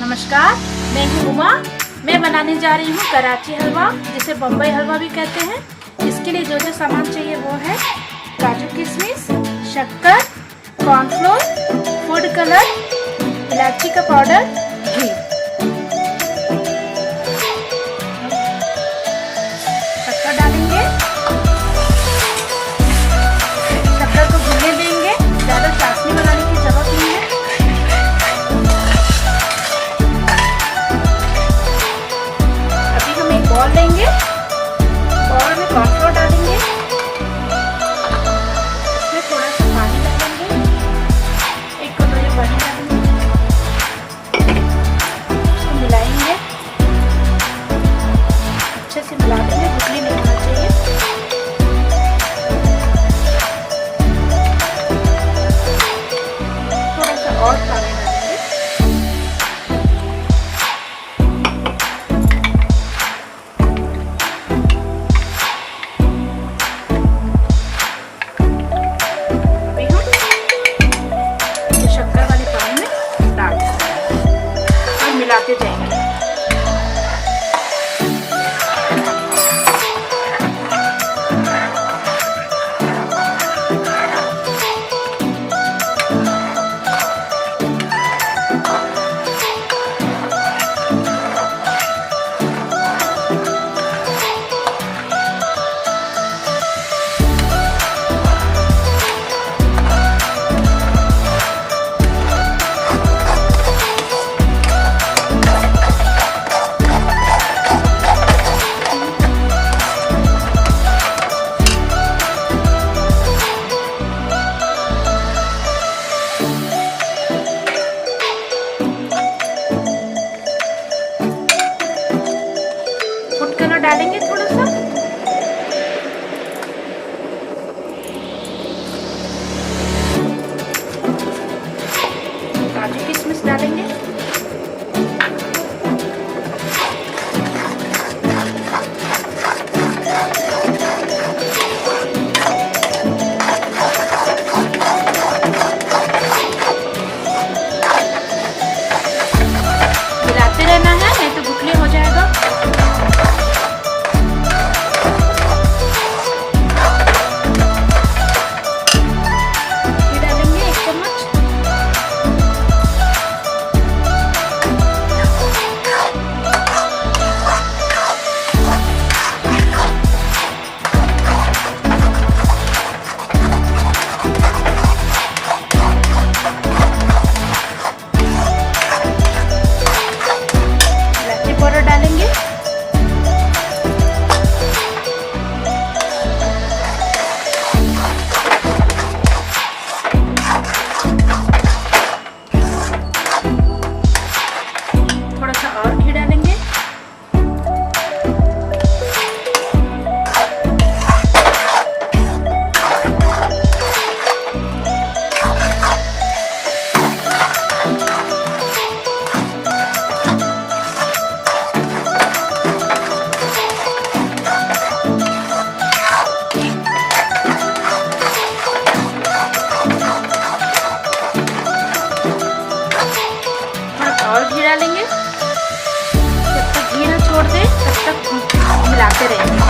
नमस्कार, मैं हूँ उमा। मैं बनाने जा रही हूँ कराची हलवा, जिसे बम्बई हलवा भी कहते हैं। इसके लिए जो जो सामान चाहिए वो है काजू किशमिश, शक्कर, कॉर्नफ्लोर, फूड कलर, इलायची का पाउडर, घी। शक्कर डालेंगे, शक्कर को घुलने देंगे, ज़्यादा चाशनी बनाने की जरूरत नहीं है। बॉल लेंगे, बॉल में कॉर्नफ्लोर डालेंगे, इसमें थोड़ा सा पानी डालेंगे, एक कटोरी पानी डालेंगे, इसको मिलाएंगे, अच्छे से मिला देंगे, गुठली नहीं होना चाहिए। थोड़ा सा और पानी डालेंगे, मिलाते जाएंगे। डालेंगे थोड़ा सा, काजू किशमिश डालेंगे, मिलाते रहना है, नहीं तो गुठली हो जाएगा। डालेंगे, थोड़ा सा और घी डालेंगे, और घी डालेंगे। जब तक घी ना छोड़ दे तब तक मिलाते रहेंगे।